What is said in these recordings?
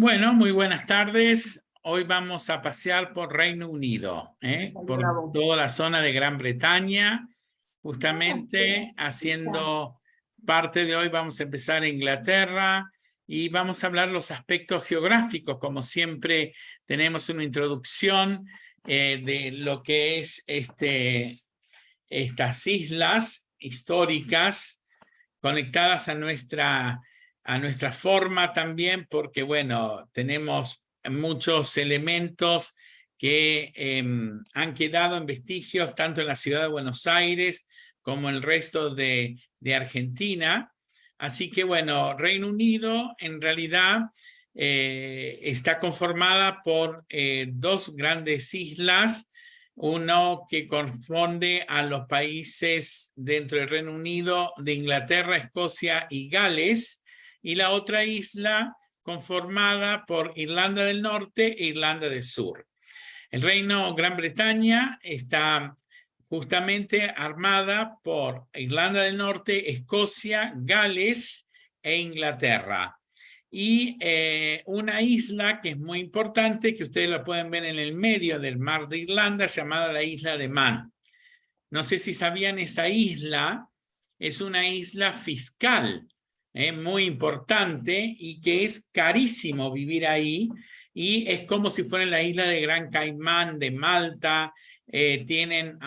Bueno, muy buenas tardes. Hoy vamos a pasear por Reino Unido, por Bravo. toda la zona de Gran Bretaña. Ah, Justamente haciendo parte de hoy vamos a empezar en Inglaterra y vamos a hablar los aspectos geográficos. Como siempre, tenemos una introducción de lo que es estas islas históricas conectadas a nuestra forma también, porque bueno, tenemos muchos elementos que han quedado en vestigios tanto en la ciudad de Buenos Aires como en el resto de Argentina. Así que bueno, Reino Unido en realidad está conformada por dos grandes islas, uno que corresponde a los países dentro del Reino Unido de Inglaterra, Escocia y Gales, y la otra isla conformada por Irlanda del Norte e Irlanda del Sur. El Reino Gran Bretaña está justamente armada por Irlanda del Norte, Escocia, Gales e Inglaterra. Y una isla que es muy importante, que ustedes la pueden ver en el medio del mar de Irlanda, llamada la isla de Man. No sé si sabían, esa isla es una isla fiscal, muy importante, y que es carísimo vivir ahí, y es como si fuera la isla de Gran Caimán, de Malta. Tienen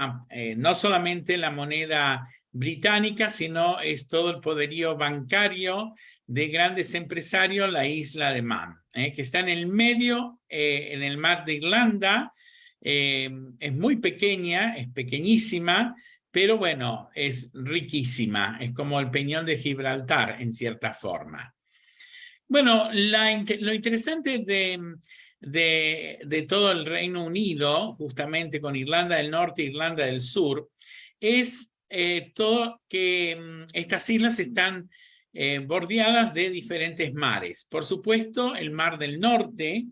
no solamente la moneda británica, sino es todo el poderío bancario de grandes empresarios, la isla de Man, que está en el medio, en el mar de Irlanda. Es muy pequeña, es pequeñísima, pero bueno, es riquísima, es como el Peñón de Gibraltar en cierta forma. Bueno, lo interesante de todo el Reino Unido, justamente con Irlanda del Norte e Irlanda del Sur, es todo que estas islas están bordeadas de diferentes mares. Por supuesto, el Mar del Norte,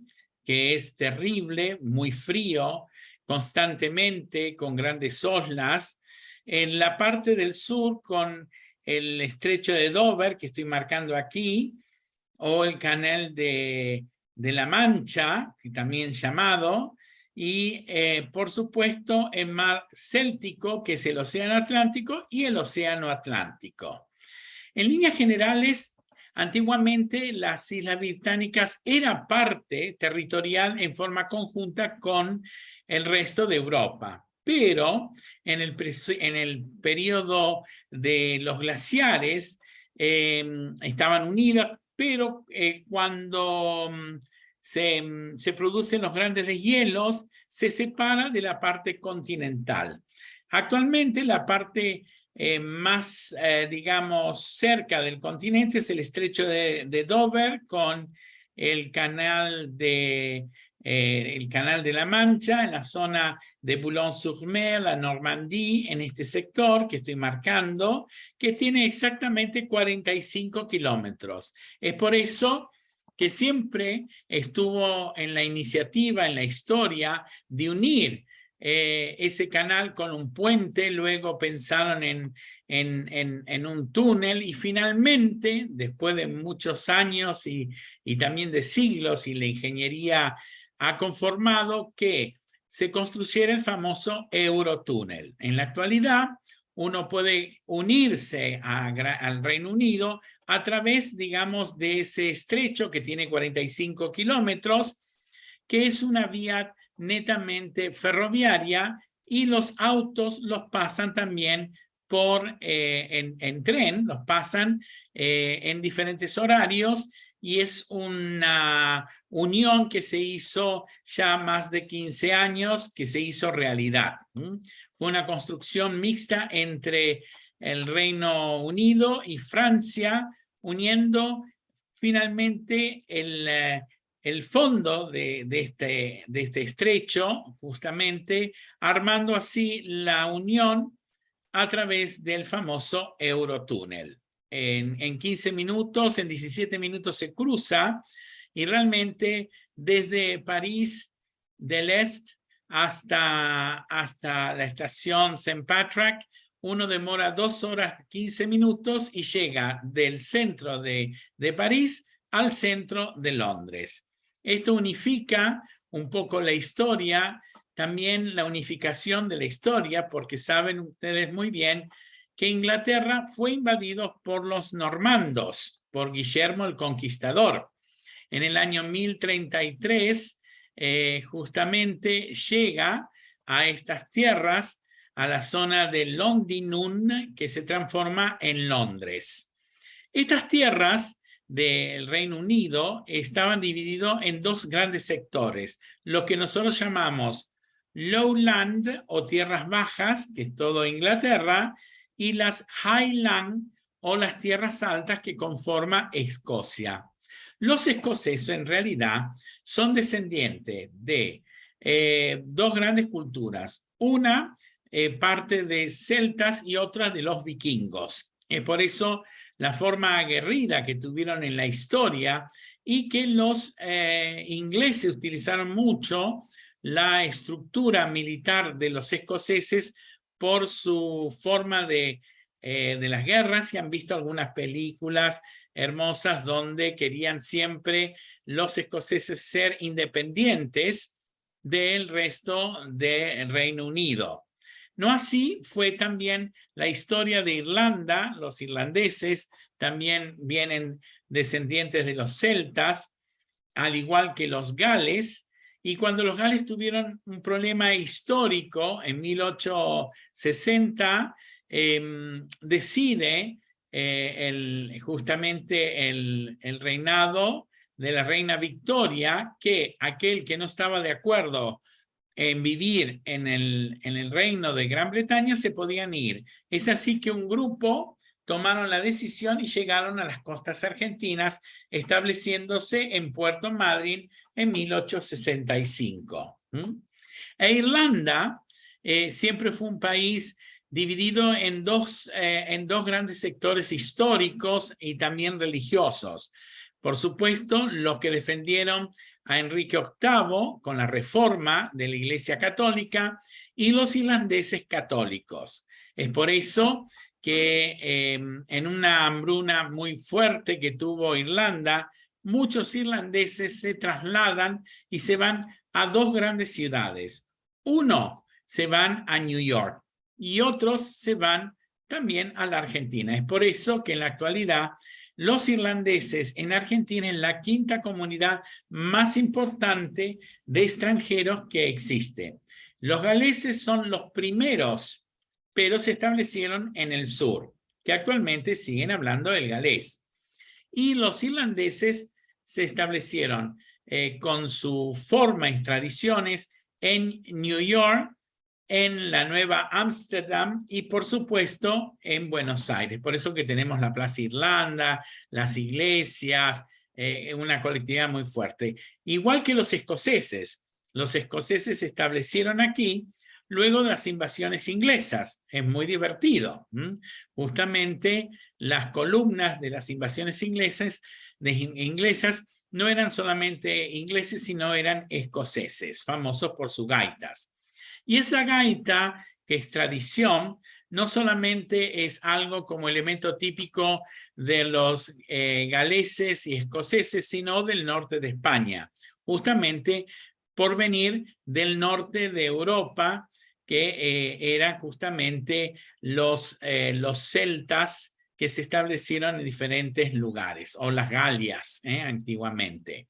que es terrible, muy frío, constantemente, con grandes olas. En la parte del sur, con el estrecho de Dover, que estoy marcando aquí, o el canal de la Mancha, que también llamado, y por supuesto el mar Céltico, que es el océano Atlántico, y el océano Atlántico. En líneas generales, antiguamente las Islas Británicas eran parte territorial en forma conjunta con el resto de Europa, pero en el periodo de los glaciares estaban unidas, pero cuando se producen los grandes deshielos, se separa de la parte continental. Actualmente la parte más, digamos, cerca del continente es el estrecho de Dover, con el canal de la Mancha, en la zona de Boulogne-sur-Mer, la Normandía, en este sector que estoy marcando, que tiene exactamente 45 kilómetros. Es por eso que siempre estuvo en la iniciativa, en la historia, de unir ese canal con un puente. Luego pensaron en un túnel, y finalmente, después de muchos años y también de siglos, y la ingeniería ha conformado que se construyera el famoso Eurotúnel. En la actualidad, uno puede unirse al Reino Unido a través, digamos, de ese estrecho que tiene 45 kilómetros, que es una vía netamente ferroviaria, y los autos los pasan también en tren, los pasan en diferentes horarios, y es una unión que se hizo ya más de 15 años, que se hizo realidad. Fue una construcción mixta entre el Reino Unido y Francia, uniendo finalmente el fondo de este estrecho, justamente armando así la unión a través del famoso Eurotúnel. En 15 minutos, en 17 minutos se cruza, y realmente desde París del Este hasta la estación St. Patrick, uno demora 2 horas 15 minutos y llega del centro de París al centro de Londres. Esto unifica un poco la historia, también la unificación de la historia, porque saben ustedes muy bien que Inglaterra fue invadido por los normandos, por Guillermo el Conquistador. En el año 1033, justamente llega a estas tierras, a la zona de Londinum, que se transforma en Londres. Estas tierras del Reino Unido estaban divididos en dos grandes sectores, lo que nosotros llamamos Lowland o tierras bajas, que es todo Inglaterra, y las Highland o las tierras altas que conforma Escocia. Los escoceses en realidad son descendientes de dos grandes culturas, una parte de celtas y otra de los vikingos. Por eso la forma aguerrida que tuvieron en la historia y que los ingleses utilizaron mucho la estructura militar de los escoceses por su forma de las guerras, y han visto algunas películas hermosas donde querían siempre los escoceses ser independientes del resto del Reino Unido. No así fue también la historia de Irlanda. Los irlandeses también vienen descendientes de los celtas, al igual que los gales, y cuando los gales tuvieron un problema histórico en 1860, decide justamente el reinado de la reina Victoria que aquel que no estaba de acuerdo en vivir en el reino de Gran Bretaña se podían ir. Es así que un grupo tomaron la decisión y llegaron a las costas argentinas, estableciéndose en Puerto Madryn en 1865. E Irlanda siempre fue un país dividido en dos grandes sectores históricos y también religiosos. Por supuesto, los que defendieron a Enrique VIII con la reforma de la Iglesia Católica y los irlandeses católicos. Es por eso que en una hambruna muy fuerte que tuvo Irlanda, muchos irlandeses se trasladan y se van a dos grandes ciudades. Uno, se van a New York y otros se van también a la Argentina. Es por eso que en la actualidad los irlandeses en Argentina es la quinta comunidad más importante de extranjeros que existe. Los galeses son los primeros, pero se establecieron en el sur, que actualmente siguen hablando del galés. Y los irlandeses se establecieron con su forma y tradiciones en New York, en la Nueva Ámsterdam y por supuesto en Buenos Aires. Por eso que tenemos la Plaza Irlanda, las iglesias, una colectividad muy fuerte. Igual que los escoceses se establecieron aquí luego de las invasiones inglesas. Es muy divertido. Justamente las columnas de las invasiones inglesas no eran solamente ingleses, sino eran escoceses, famosos por sus gaitas. Y esa gaita, que es tradición, no solamente es algo como elemento típico de los galeses y escoceses, sino del norte de España, justamente por venir del norte de Europa, que eran justamente los celtas que se establecieron en diferentes lugares, o las Galias, antiguamente.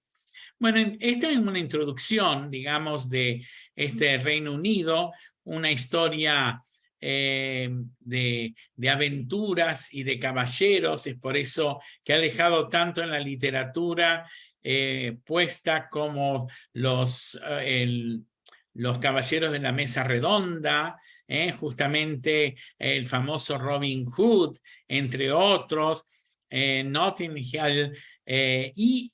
Bueno, esta es una introducción, digamos, de este Reino Unido, una historia de aventuras y de caballeros. Es por eso que ha dejado tanto en la literatura puesta como los caballeros de la mesa redonda, justamente el famoso Robin Hood, entre otros, Notting Hill, y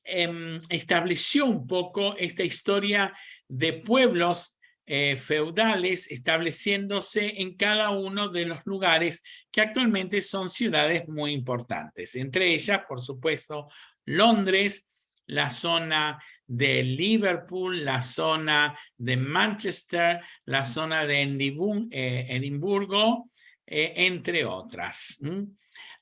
estableció un poco esta historia de pueblos feudales estableciéndose en cada uno de los lugares que actualmente son ciudades muy importantes. Entre ellas, por supuesto, Londres, la zona de Liverpool, la zona de Manchester, la zona de Edimburgo, entre otras.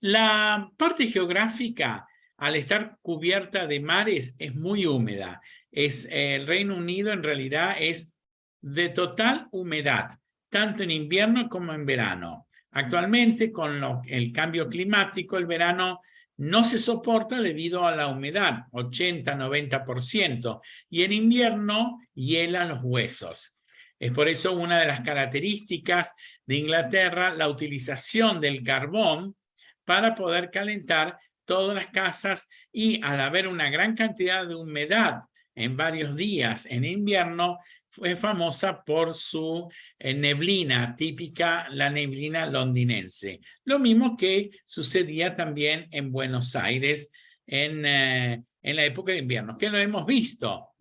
La parte geográfica al estar cubierta de mares, es muy húmeda. El Reino Unido en realidad es de total humedad, tanto en invierno como en verano. Actualmente, con el cambio climático, el verano no se soporta debido a la humedad, 80-90%, y en invierno hiela los huesos. Es por eso una de las características de Inglaterra, la utilización del carbón para poder calentar todas las casas, y al haber una gran cantidad de humedad en varios días en invierno, fue famosa por su neblina típica, la neblina londinense. Lo mismo que sucedía también en Buenos Aires en la época de invierno, que lo hemos visto,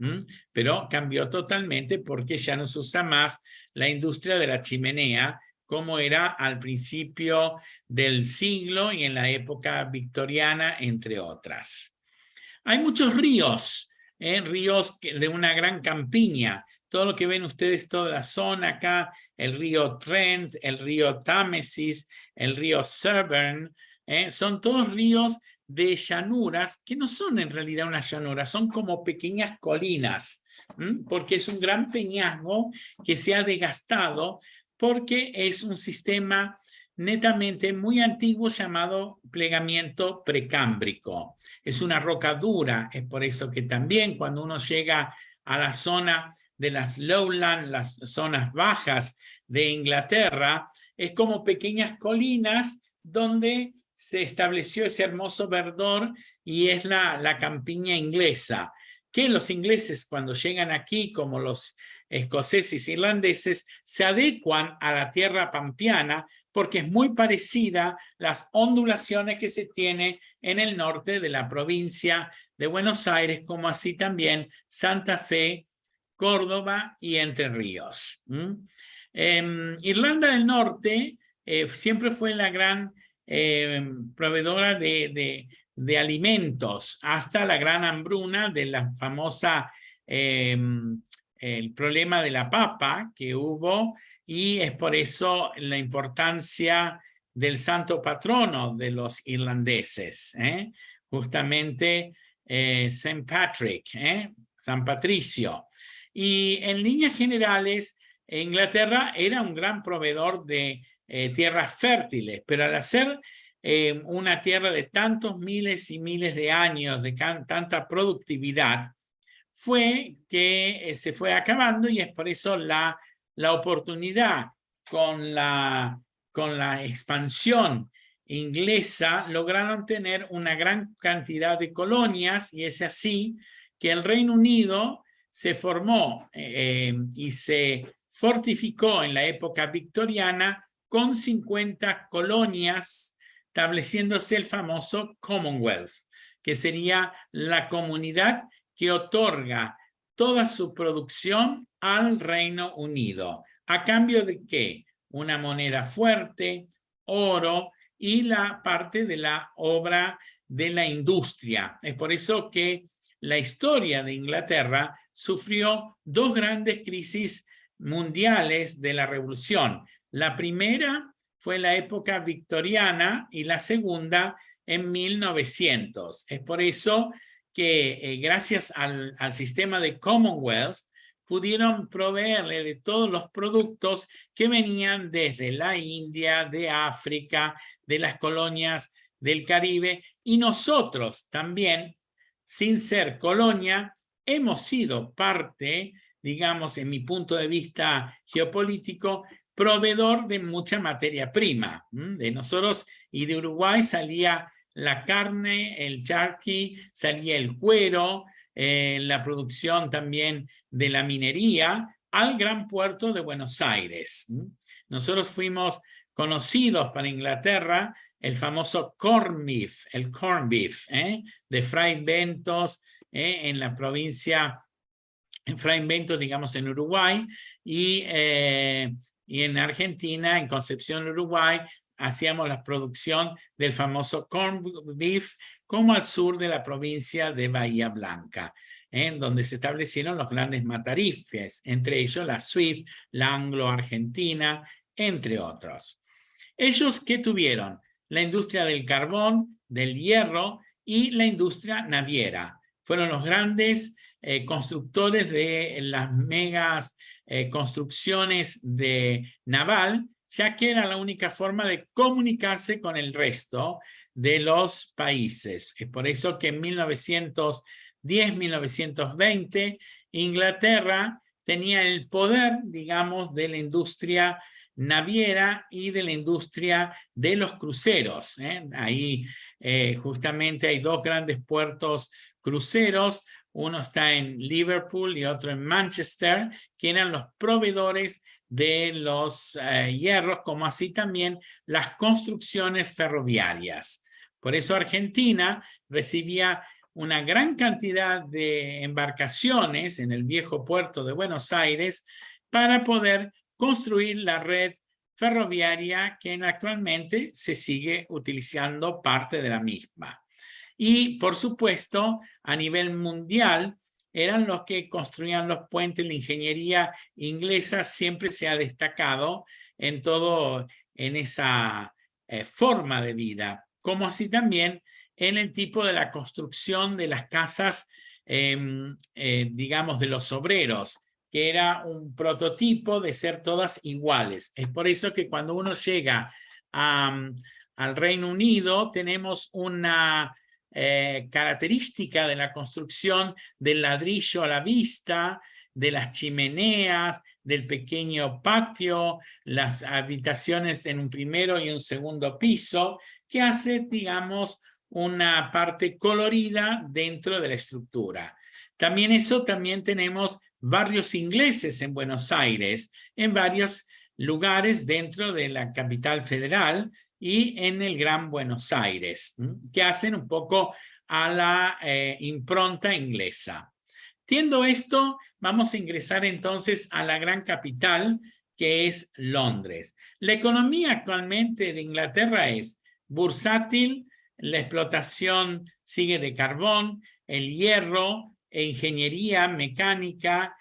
pero cambió totalmente porque ya no se usa más la industria de la chimenea como era al principio del siglo y en la época victoriana, entre otras. Hay muchos ríos, ríos de una gran campiña. Todo lo que ven ustedes, toda la zona acá, el río Trent, el río Támesis, el río Severn, son todos ríos de llanuras que no son en realidad unas llanuras, son como pequeñas colinas, porque es un gran peñasco que se ha desgastado porque es un sistema netamente muy antiguo llamado plegamiento precámbrico. Es una roca dura, es por eso que también cuando uno llega a la zona de las lowlands, las zonas bajas de Inglaterra, es como pequeñas colinas donde se estableció ese hermoso verdor y es la campiña inglesa, que los ingleses cuando llegan aquí, como los escoceses e irlandeses, se adecuan a la tierra pampeana porque es muy parecida las ondulaciones que se tiene en el norte de la provincia de Buenos Aires, como así también Santa Fe, Córdoba y Entre Ríos. Irlanda del Norte siempre fue la gran proveedora de alimentos hasta la gran hambruna de la famosa el problema de la papa que hubo, y es por eso la importancia del santo patrono de los irlandeses, justamente St. Patrick, San Patricio. Y en líneas generales, Inglaterra era un gran proveedor de tierras fértiles, pero al hacer una tierra de tantos miles y miles de años, de tanta productividad, fue que se fue acabando, y es por eso la oportunidad con la expansión inglesa lograron tener una gran cantidad de colonias, y es así que el Reino Unido se formó y se fortificó en la época victoriana con 50 colonias, estableciéndose el famoso Commonwealth, que sería la comunidad que otorga toda su producción al Reino Unido. ¿A cambio de qué? Una moneda fuerte, oro y la parte de la obra de la industria. Es por eso que la historia de Inglaterra sufrió dos grandes crisis mundiales de la Revolución. La primera fue la época victoriana y la segunda en 1900. Es por eso que gracias al sistema de Commonwealth pudieron proveerle de todos los productos que venían desde la India, de África, de las colonias del Caribe, y nosotros también, sin ser colonia, hemos sido parte, digamos, en mi punto de vista geopolítico, proveedor de mucha materia prima. De nosotros y de Uruguay salía la carne, el charqui, salía el cuero, la producción también de la minería al gran puerto de Buenos Aires. Nosotros fuimos conocidos para Inglaterra, el famoso corn beef, el corn beef, de Fray Bentos, en la provincia, en Fray Bentos, digamos, en Uruguay, y en Argentina, en Concepción, Uruguay, hacíamos la producción del famoso corn beef, como al sur de la provincia de Bahía Blanca, en donde se establecieron los grandes matarifes, entre ellos la Swift, la Anglo-Argentina, entre otros. Ellos, ¿qué tuvieron? La industria del carbón, del hierro, y la industria naviera. Fueron los grandes constructores de las megas construcciones de naval, ya que era la única forma de comunicarse con el resto de los países. Es por eso que en 1910, 1920, Inglaterra tenía el poder, digamos, de la industria naviera y de la industria de los cruceros. Ahí justamente hay dos grandes puertos cruceros, uno está en Liverpool y otro en Manchester, que eran los proveedores de los hierros, como así también las construcciones ferroviarias. Por eso Argentina recibía una gran cantidad de embarcaciones en el viejo puerto de Buenos Aires para poder construir la red ferroviaria que actualmente se sigue utilizando parte de la misma. Y, por supuesto, a nivel mundial, eran los que construían los puentes. La ingeniería inglesa siempre se ha destacado en todo, en esa forma de vida, como así también en el tipo de la construcción de las casas, digamos, de los obreros, que era un prototipo de ser todas iguales. Es por eso que cuando uno llega al Reino Unido, tenemos una característica de la construcción del ladrillo a la vista, de las chimeneas, del pequeño patio, las habitaciones en un primero y un segundo piso, que hace, digamos, una parte colorida dentro de la estructura. También tenemos barrios ingleses en Buenos Aires, en varios lugares dentro de la capital federal y en el Gran Buenos Aires, que hacen un poco a la impronta inglesa. Teniendo esto, vamos a ingresar entonces a la gran capital, que es Londres. La economía actualmente de Inglaterra es bursátil, la explotación sigue de carbón, el hierro, ingeniería mecánica,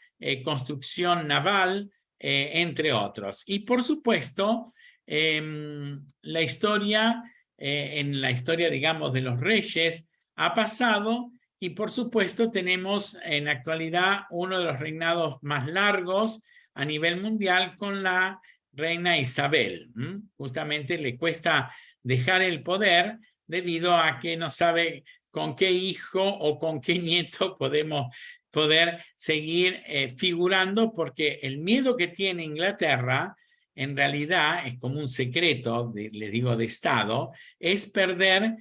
construcción naval, entre otros. Y por supuesto, la historia, en la historia, digamos, de los reyes, ha pasado y por supuesto tenemos en la actualidad uno de los reinados más largos a nivel mundial con la reina Isabel. Justamente le cuesta dejar el poder debido a que no sabe con qué hijo o con qué nieto podemos poder seguir figurando, porque el miedo que tiene Inglaterra en realidad es como un secreto, le digo, de Estado, es perder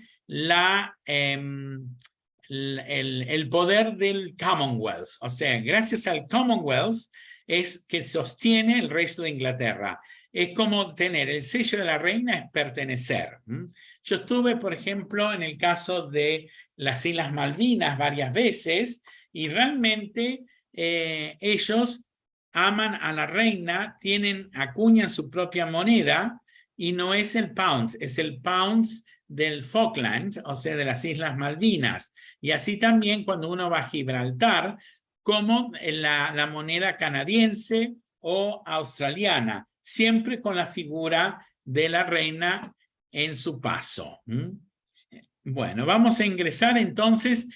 el poder del Commonwealth. O sea, gracias al Commonwealth es que sostiene el resto de Inglaterra. Es como tener el sello de la reina, es pertenecer. Yo estuve, por ejemplo, en el caso de las Islas Malvinas varias veces y realmente ellos aman a la reina, acuñan su propia moneda y no es el pound, es el pound del Falkland, o sea, de las Islas Malvinas. Y así también cuando uno va a Gibraltar, como la moneda canadiense o australiana, siempre con la figura de la reina en su paso. Bueno, vamos a ingresar entonces,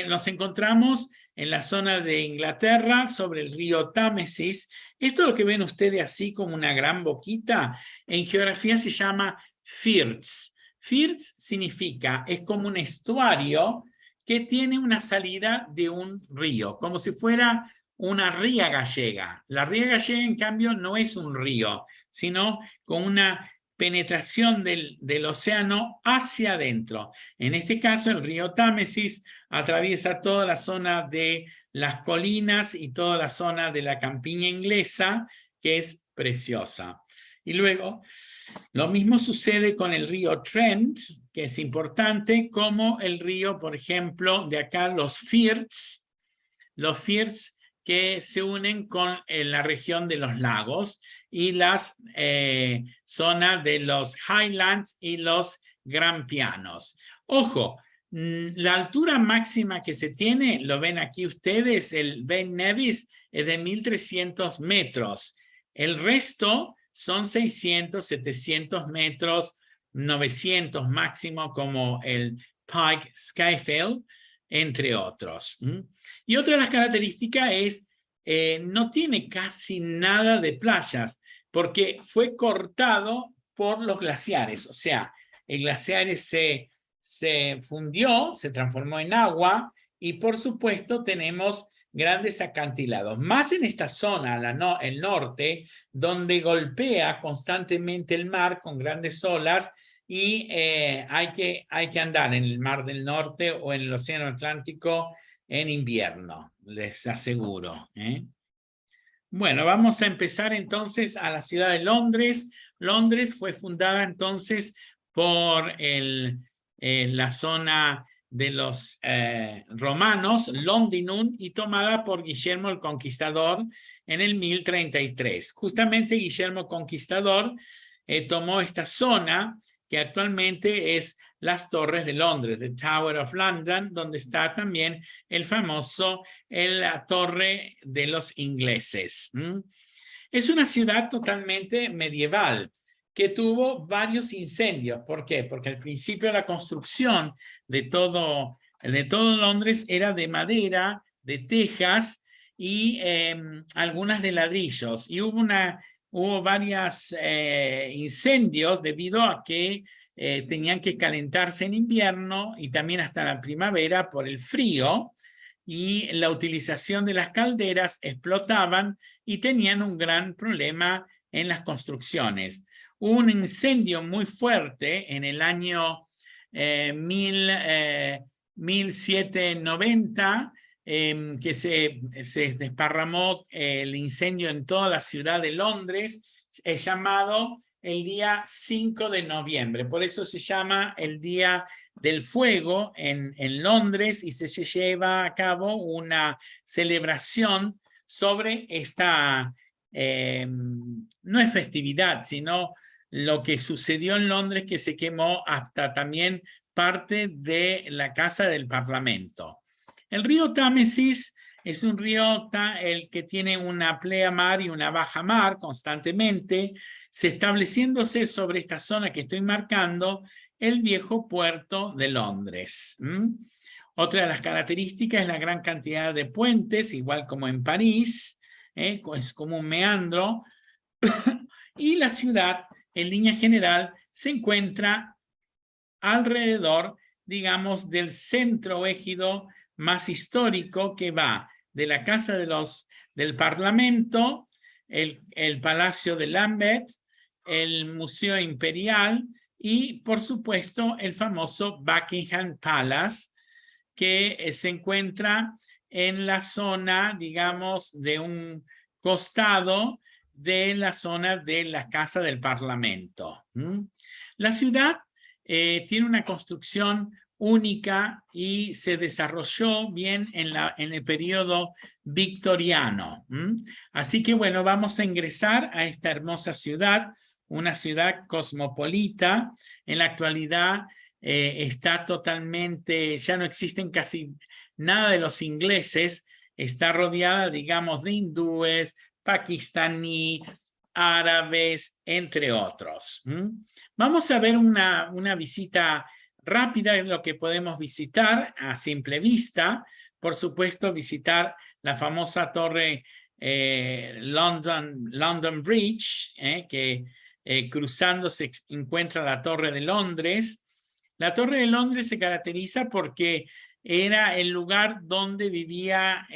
nos encontramos en la zona de Inglaterra, sobre el río Támesis. Esto lo que ven ustedes así como una gran boquita, en geografía se llama Firth. Firth significa, es como un estuario que tiene una salida de un río, como si fuera una ría gallega. La ría gallega, en cambio, no es un río, sino con una penetración del océano hacia adentro. En este caso, el río Támesis atraviesa toda la zona de las colinas y toda la zona de la campiña inglesa, que es preciosa. Y luego, lo mismo sucede con el río Trent, que es importante, como el río, por ejemplo, de acá, los Firths que se unen con la región de los lagos y las zonas de los Highlands y los Grampianos. Ojo, la altura máxima que se tiene, lo ven aquí ustedes, el Ben Nevis es de 1.300 metros. El resto son 600, 700 metros, 900 máximo, como el Pike Skyfield, entre otros. Y otra de las características es no tiene casi nada de playas, porque fue cortado por los glaciares. O sea, el glaciar se fundió, se transformó en agua, y por supuesto tenemos grandes acantilados. Más en esta zona, el norte, donde golpea constantemente el mar con grandes olas, y hay que andar en el Mar del Norte o en el Océano Atlántico en invierno, les aseguro. Bueno, vamos a empezar entonces a la ciudad de Londres. Londres fue fundada entonces por la zona de los romanos, Londinum, y tomada por Guillermo el Conquistador en el 1033. Justamente Guillermo el Conquistador tomó esta zona que actualmente es las Torres de Londres, the Tower of London, donde está también la Torre de los Ingleses. Es una ciudad totalmente medieval que tuvo varios incendios. ¿Por qué? Porque al principio la construcción de todo Londres era de madera, de tejas y algunas de ladrillos. Y hubo varios incendios debido a que tenían que calentarse en invierno y también hasta la primavera por el frío, y la utilización de las calderas explotaban y tenían un gran problema en las construcciones. Hubo un incendio muy fuerte en el año 1790, que se desparramó el incendio en toda la ciudad de Londres, es llamado el día 5 de noviembre. Por eso se llama el Día del Fuego en Londres, y se lleva a cabo una celebración sobre esta, no es festividad, sino lo que sucedió en Londres, que se quemó hasta también parte de la Casa del Parlamento. El río Támesis es un río el que tiene una pleamar y una bajamar constantemente, se estableciéndose sobre esta zona que estoy marcando, el viejo puerto de Londres. Otra de las características es la gran cantidad de puentes, igual como en París, es como un meandro, y la ciudad, en línea general, se encuentra alrededor, digamos, del centro ejido más histórico, que va de la Casa del Parlamento, el Palacio de Lambeth, el Museo Imperial y, por supuesto, el famoso Buckingham Palace, que se encuentra en la zona, digamos, de un costado de la zona de la Casa del Parlamento. La ciudad tiene una construcción única y se desarrolló bien en el periodo victoriano. Así que, bueno, vamos a ingresar a esta hermosa ciudad, una ciudad cosmopolita. En la actualidad está totalmente, ya no existen casi nada de los ingleses, está rodeada, digamos, de hindúes, pakistaní, árabes, entre otros. Vamos a ver una visita rápida de lo que podemos visitar a simple vista. Por supuesto, visitar la famosa torre London Bridge, que cruzando se encuentra la Torre de Londres. La Torre de Londres se caracteriza porque era el lugar donde vivían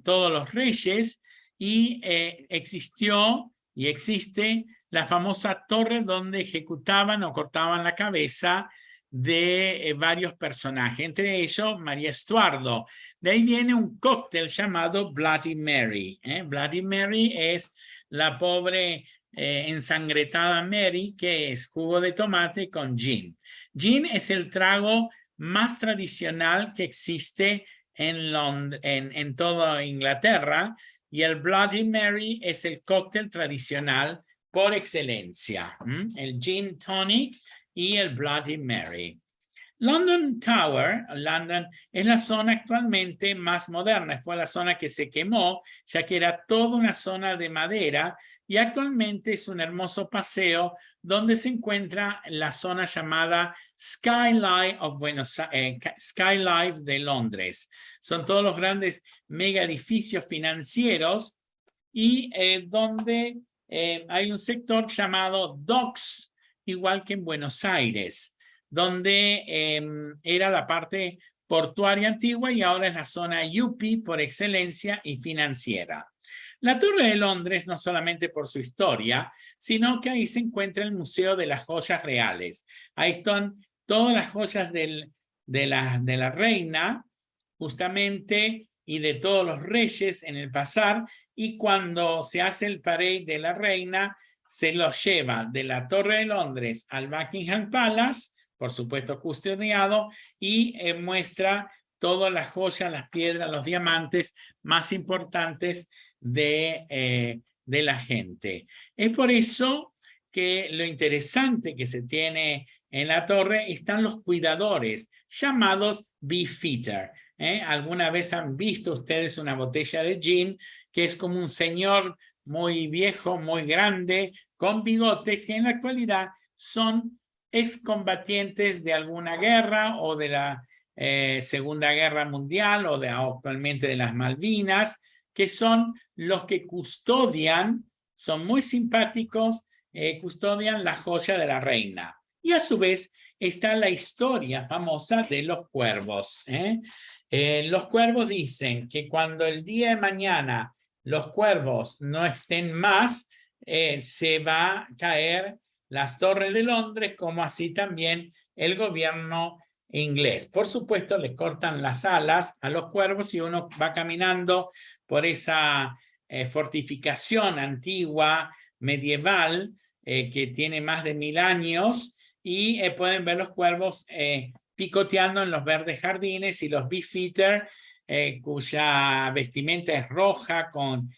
todos los reyes, y existió y existe la famosa torre donde ejecutaban o cortaban la cabeza de varios personajes, entre ellos María Estuardo. De ahí viene un cóctel llamado Bloody Mary. Bloody Mary es la pobre ensangrentada Mary, que es jugo de tomate con gin. Gin es el trago más tradicional que existe en toda Inglaterra, y el Bloody Mary es el cóctel tradicional por excelencia. El gin tonic y el Bloody Mary. London Tower, London, es la zona actualmente más moderna. Fue la zona que se quemó, ya que era toda una zona de madera, y actualmente es un hermoso paseo donde se encuentra la zona llamada Skyline de Londres. Son todos los grandes mega edificios financieros y donde hay un sector llamado Docks, igual que en Buenos Aires, donde era la parte portuaria antigua y ahora es la zona UP por excelencia y financiera. La Torre de Londres, no solamente por su historia, sino que ahí se encuentra el Museo de las Joyas Reales. Ahí están todas las joyas de la reina, justamente, y de todos los reyes en el pasar, y cuando se hace el parade de la reina, se los lleva de la Torre de Londres al Buckingham Palace, por supuesto custodiado, y muestra todas las joyas, las piedras, los diamantes más importantes de la gente. Es por eso que lo interesante que se tiene en la torre están los cuidadores, llamados beefeater. ¿Alguna vez han visto ustedes una botella de gin que es como un señor muy viejo, muy grande, con bigotes, que en la actualidad son excombatientes de alguna guerra o de la Segunda Guerra Mundial o actualmente de las Malvinas, que son los que custodian, son muy simpáticos, custodian la joya de la reina. Y a su vez está la historia famosa de los cuervos. Los cuervos dicen que cuando el día de mañana los cuervos no estén más, se va a caer las torres de Londres, como así también el gobierno inglés. Por supuesto, le cortan las alas a los cuervos y uno va caminando por esa fortificación antigua, medieval, que tiene más de 1000 años, y pueden ver los cuervos picoteando en los verdes jardines, y los beefeater, cuya vestimenta es roja con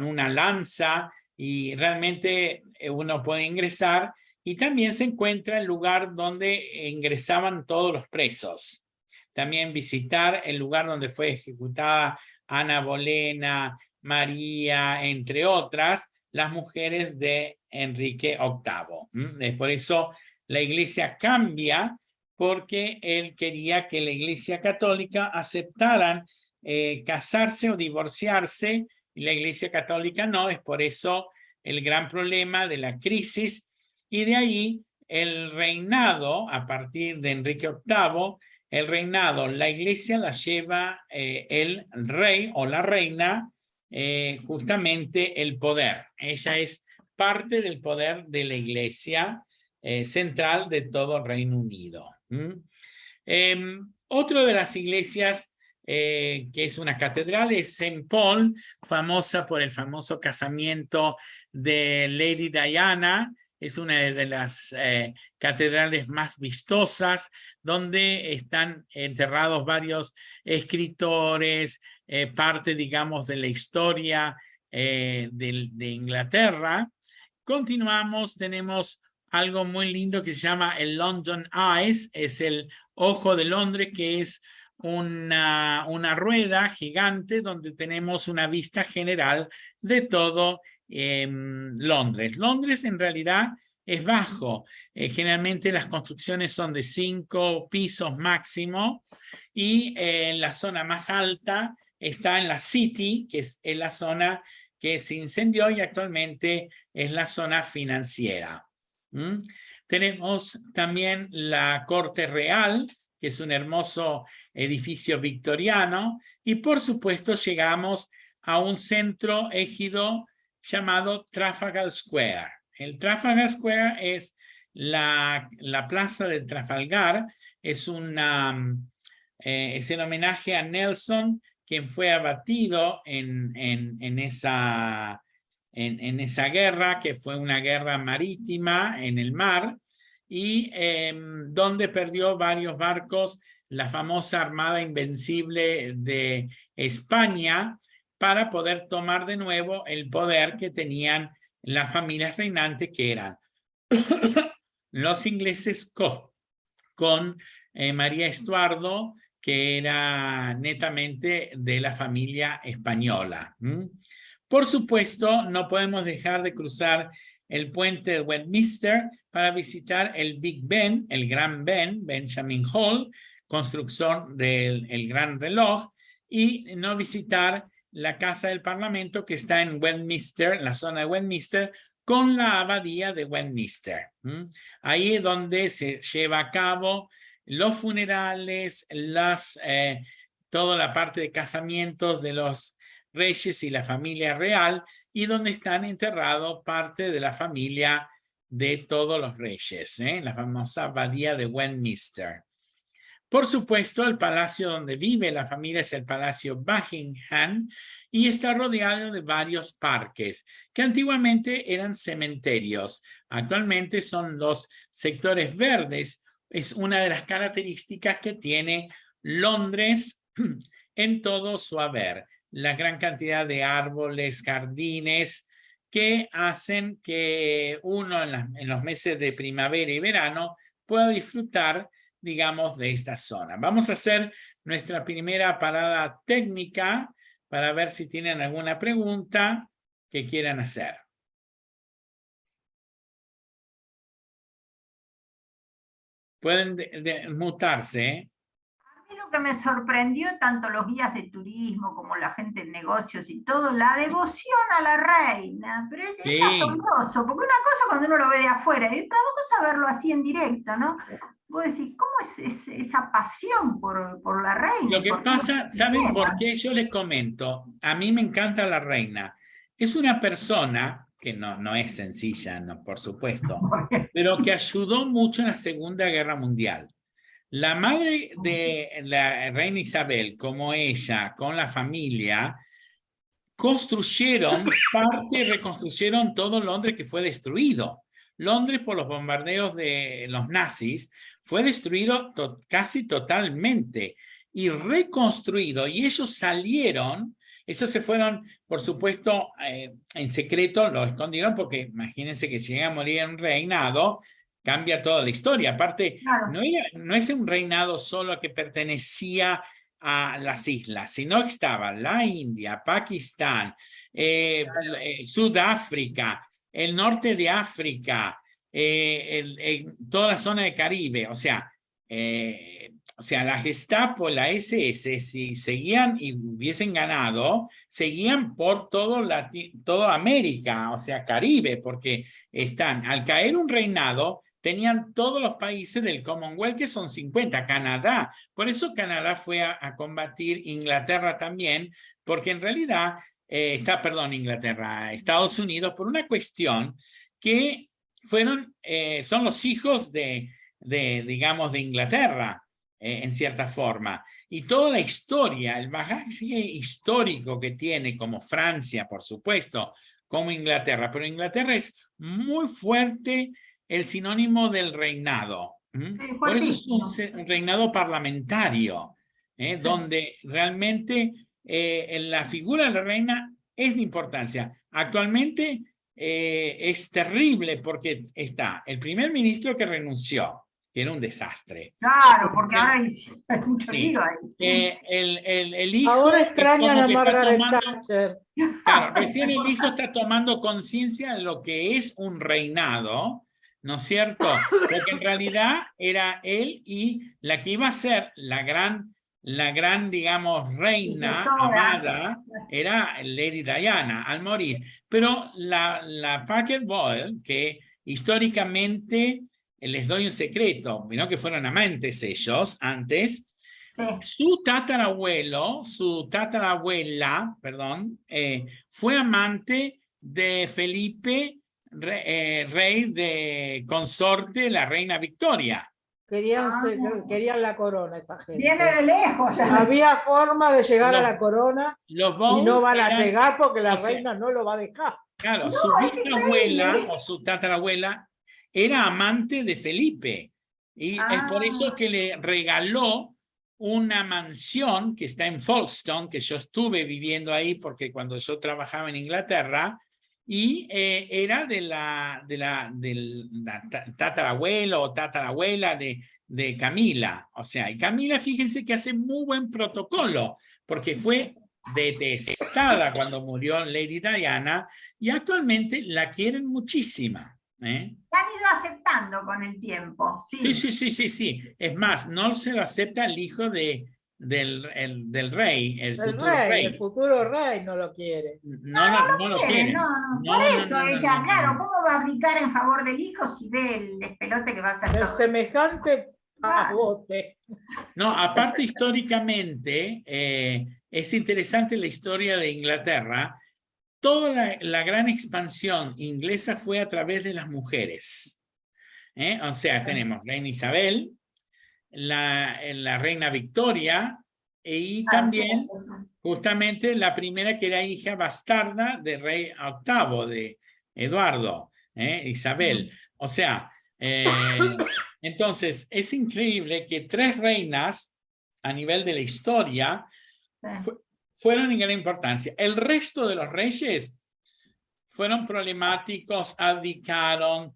una lanza, y realmente uno puede ingresar, y también se encuentra el lugar donde ingresaban todos los presos. También visitar el lugar donde fue ejecutada Ana Bolena, María, entre otras, las mujeres de Enrique VIII. Por eso la iglesia cambia, porque él quería que la iglesia católica aceptaran casarse o divorciarse, y la iglesia católica no. Es por eso el gran problema de la crisis, y de ahí el reinado a partir de Enrique VIII. El reinado, la iglesia la lleva el rey o la reina, justamente el poder. Ella es parte del poder de la iglesia central de todo el Reino Unido. Otra de las iglesias que es una catedral es St. Paul, famosa por el famoso casamiento de Lady Diana. Es una de las catedrales más vistosas, donde están enterrados varios escritores, parte, digamos, de la historia de Inglaterra. Continuamos, tenemos algo muy lindo que se llama el London Eyes, es el ojo de Londres, que es una rueda gigante donde tenemos una vista general de todo Londres. Londres en realidad es bajo. Generalmente las construcciones son de 5 pisos máximo, y la zona más alta está en la City, que es la zona que se incendió y actualmente es la zona financiera. Tenemos también la Corte Real, que es un hermoso edificio victoriano, y por supuesto llegamos a un centro égido llamado Trafalgar Square. El Trafalgar Square es la plaza de Trafalgar, es el homenaje a Nelson, quien fue abatido en esa guerra, que fue una guerra marítima en el mar, y donde perdió varios barcos la famosa Armada Invencible de España, para poder tomar de nuevo el poder que tenían las familias reinantes, que eran los ingleses con María Estuardo, que era netamente de la familia española. Por supuesto, no podemos dejar de cruzar el puente de Westminster para visitar el Big Ben, el Gran Ben, Benjamin Hall, construcción del el Gran Reloj, y no visitar la Casa del Parlamento que está en Westminster, la zona de Westminster, con la abadía de Westminster. Ahí es donde se lleva a cabo los funerales, toda la parte de casamientos de los reyes y la familia real, y donde están enterrados parte de la familia de todos los reyes, la famosa abadía de Westminster. Por supuesto, el palacio donde vive la familia es el Palacio Buckingham y está rodeado de varios parques que antiguamente eran cementerios. Actualmente son los sectores verdes. Es una de las características que tiene Londres en todo su haber. La gran cantidad de árboles, jardines que hacen que uno en los meses de primavera y verano pueda disfrutar, digamos, de esta zona. Vamos a hacer nuestra primera parada técnica para ver si tienen alguna pregunta que quieran hacer. Pueden mutarse, ¿eh? A mí lo que me sorprendió, tanto los guías de turismo como la gente de negocios y todo, la devoción a la reina. Pero es Sí. asombroso, porque una cosa cuando uno lo ve de afuera y otra cosa verlo así en directo, ¿no? Vos decís, ¿cómo es esa pasión por la reina? Lo que pasa, ¿saben por qué? Yo les comento. A mí me encanta la reina. Es una persona que no es sencilla, no, por supuesto, pero que ayudó mucho en la Segunda Guerra Mundial. La madre de la reina Isabel, como ella, con la familia, construyeron parte y reconstruyeron todo Londres que fue destruido. Londres, por los bombardeos de los nazis, fue destruido casi totalmente y reconstruido. Y ellos salieron, ellos se fueron, por supuesto, en secreto, lo escondieron porque imagínense que si llega a morir en un reinado, cambia toda la historia. Aparte, Claro. no es un reinado solo que pertenecía a las islas, sino que estaba la India, Pakistán, Sudáfrica, el norte de África, toda la zona de Caribe, o sea, la Gestapo, la SS, si seguían y hubiesen ganado, seguían por toda América, o sea, Caribe, porque al caer un reinado, tenían todos los países del Commonwealth, que son 50, Canadá. Por eso Canadá fue a combatir Inglaterra también, porque en realidad Estados Unidos, por una cuestión que son los hijos digamos, de Inglaterra, en cierta forma. Y toda la historia, el bagaje histórico que tiene, como Francia, por supuesto, como Inglaterra, pero Inglaterra es muy fuerte el sinónimo del reinado. Sí, por eso es un reinado parlamentario, sí, donde realmente la figura de la reina es de importancia. Actualmente es terrible porque está el primer ministro que renunció, que era un desastre. Claro, porque ahora hay mucho lío ahí. Sí. El hijo ahora extrañan a Margaret Thatcher. Claro, recién el hijo está tomando conciencia de lo que es un reinado, ¿no es cierto? Porque en realidad era él y la que iba a ser la gran, digamos, reina amada era Lady Diana al morir. Pero la Parker Boyle, que históricamente les doy un secreto, ¿no? Que fueron amantes ellos antes. Sí. Su tatarabuela, perdón, fue amante de Felipe, rey de consorte, la reina Victoria. Querían la corona esa gente. Viene de lejos. Había forma de llegar a la corona y no van a llegar porque la reina no lo va a dejar. Claro, su bisabuela o su tatarabuela era amante de Felipe y es por eso que le regaló una mansión que está en Folkestone, que yo estuve viviendo ahí porque cuando yo trabajaba en Inglaterra, y era del tatarabuelo o tatarabuela de Camila. O sea, y Camila, fíjense que hace muy buen protocolo, porque fue detestada cuando murió Lady Diana y actualmente la quieren muchísima. ¿Eh? Han ido aceptando con el tiempo, sí. Sí. Es más, no se lo acepta el hijo del rey, el futuro rey. El futuro rey no lo quiere. No lo quiere. Por eso ella, claro, ¿cómo va a abdicar en favor del hijo si ve el despelote que va a hacer el todo? Semejante pavote. No, aparte históricamente, es interesante la historia de Inglaterra. Toda la gran expansión inglesa fue a través de las mujeres. O sea, tenemos Reina Isabel, la Reina Victoria y también justamente la primera que era hija bastarda del rey VIII, de Eduardo, Isabel. O sea, entonces es increíble que 3 reinas a nivel de la historia fueron en gran importancia. El resto de los reyes fueron problemáticos, abdicaron,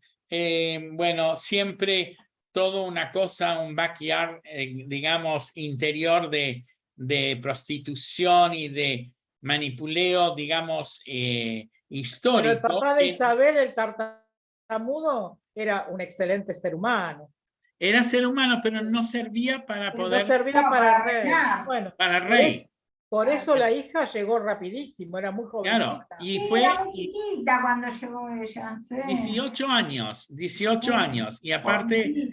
bueno, siempre todo una cosa, un backyard, digamos, interior de prostitución y de manipuleo, digamos, histórico. Pero el papá de Isabel, el tartamudo, era un excelente ser humano. Era ser humano, pero no servía para poder... No servía para rey. Bueno, para rey. Por eso la hija llegó rapidísimo, era muy joven. Claro, y sí, fue... Era muy chiquita cuando llegó ella. Sí. 18 años. Y aparte,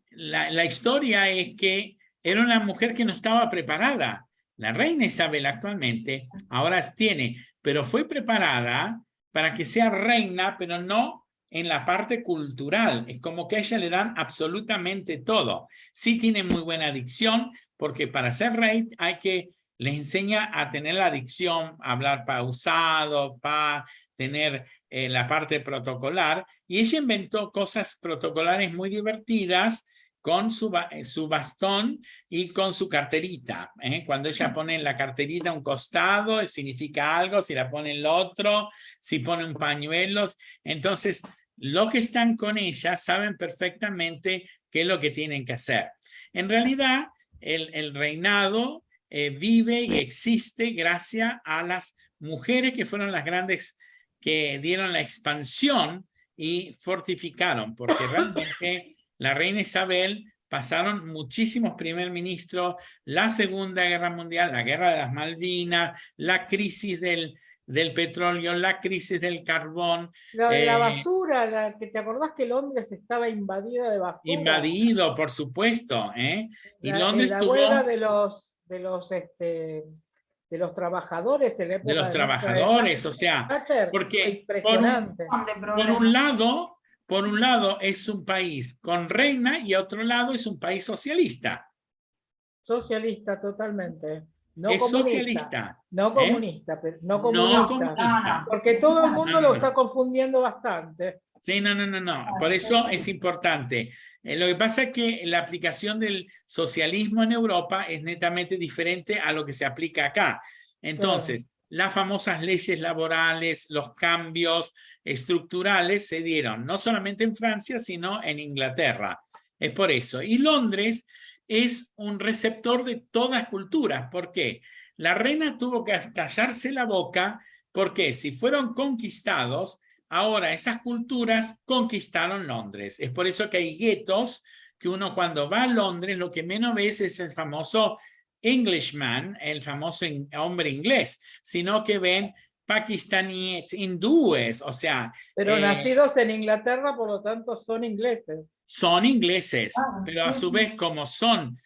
la historia es que era una mujer que no estaba preparada. La reina Isabel actualmente ahora tiene, pero fue preparada para que sea reina, pero no en la parte cultural. Es como que a ella le dan absolutamente todo. Sí tiene muy buena dicción, porque para ser rey hay que... Les enseña a tener la dicción, a hablar pausado, para tener la parte protocolar. Y ella inventó cosas protocolares muy divertidas con su bastón y con su carterita. Cuando ella pone en la carterita un costado, significa algo, si la pone en el otro, si pone un pañuelo. Entonces, los que están con ella saben perfectamente qué es lo que tienen que hacer. En realidad, el reinado vive y existe gracias a las mujeres que fueron las grandes que dieron la expansión y fortificaron, porque realmente la reina Isabel pasaron muchísimos primer ministros, la Segunda Guerra Mundial, la Guerra de las Malvinas, la crisis del petróleo, la crisis del carbón. La basura, que te acordás que Londres estaba invadida de basura. Invadido, por supuesto. Y Londres la huelga de los trabajadores en la época de los trabajadores, o sea, porque por un lado es un país con reina y otro lado es un país socialista. Socialista totalmente. No es comunista, socialista. No comunista, pero no comunista. No comunista. Porque todo el mundo lo está confundiendo bastante. Sí, no. Por eso es importante. Lo que pasa es que la aplicación del socialismo en Europa es netamente diferente a lo que se aplica acá. Entonces, las famosas leyes laborales, los cambios estructurales se dieron no solamente en Francia, sino en Inglaterra. Es por eso. Y Londres es un receptor de todas culturas. ¿Por qué? La reina tuvo que callarse la boca porque si fueron conquistados, ahora esas culturas conquistaron Londres. Es por eso que hay guetos que uno cuando va a Londres lo que menos ve es el famoso Englishman, el famoso hombre inglés, sino que ven pakistaníes, hindúes, o sea... Pero nacidos en Inglaterra, por lo tanto, son ingleses. Son ingleses, pero a su vez como son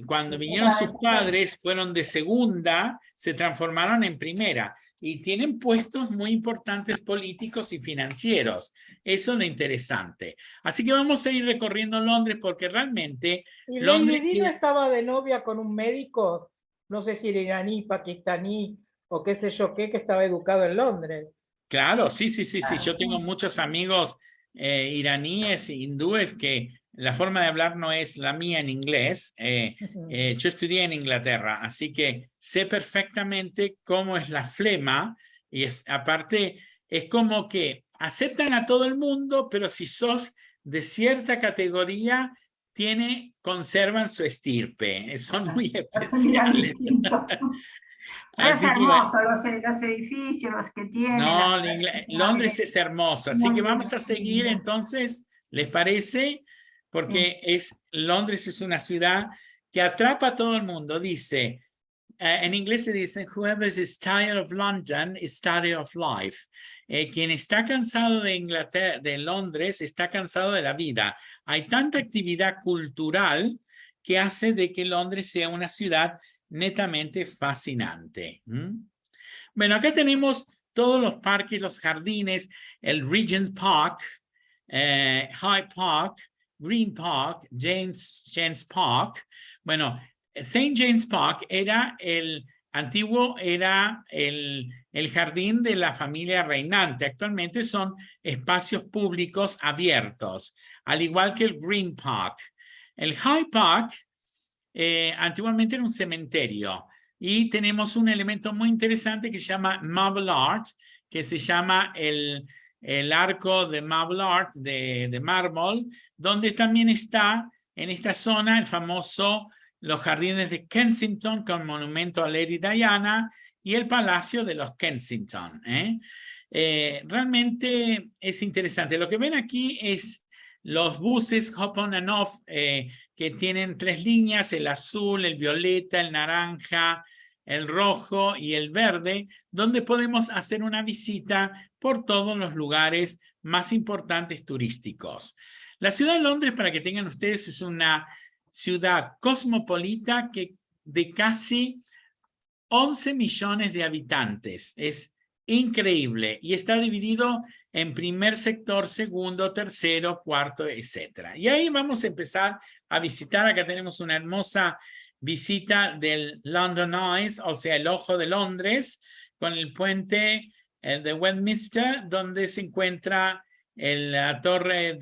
cuando vinieron sus padres, fueron de segunda, se transformaron en primera y tienen puestos muy importantes políticos y financieros. Eso es lo interesante. Así que vamos a ir recorriendo Londres porque realmente... ¿Y Londres no estaba de novia con un médico? No sé si era iraní, pakistaní o qué sé yo qué, que estaba educado en Londres. Claro, sí. Yo tengo muchos amigos iraníes e hindúes que la forma de hablar no es la mía en inglés. Yo estudié en Inglaterra, así que sé perfectamente cómo es la flema Y aparte, es como que aceptan a todo el mundo, pero si sos de cierta categoría, conservan su estirpe. Son muy especiales. Pero es Así que bueno. hermoso los edificios, los que tienen. No, Londres es hermoso, así Muy que lindo, vamos a muy seguir lindo. entonces, ¿les parece? Porque Sí. Londres es una ciudad que atrapa a todo el mundo. Dice, en inglés se dice, whoever is tired of London is tired of life. Quien está cansado de Inglaterra, de Londres, está cansado de la vida. Hay tanta actividad cultural que hace de que Londres sea una ciudad netamente fascinante. Bueno, acá tenemos todos los parques, los jardines, el Regent Park, Hyde Park, Green Park, James Park. Bueno, St. James Park era el jardín de la familia reinante. Actualmente son espacios públicos abiertos, al igual que el Green Park. El Hyde Park antiguamente era un cementerio. Y tenemos un elemento muy interesante que se llama Marble Art, que se llama el arco de Marble Art de mármol, donde también está en esta zona el famoso los jardines de Kensington con monumento a Lady Diana y el Palacio de los Kensington. Realmente es interesante. Lo que ven aquí es los buses Hop on and Off que tienen 3 líneas, el azul, el violeta, el naranja, el rojo y el verde, donde podemos hacer una visita por todos los lugares más importantes turísticos. La ciudad de Londres, para que tengan ustedes, es una ciudad cosmopolita de casi 11 millones de habitantes. Es increíble y está dividido en primer sector, segundo, tercero, cuarto, etc. Y ahí vamos a empezar a visitar. Acá tenemos una hermosa visita del London Eye, o sea, el ojo de Londres, con el puente de Westminster, donde se encuentra la torre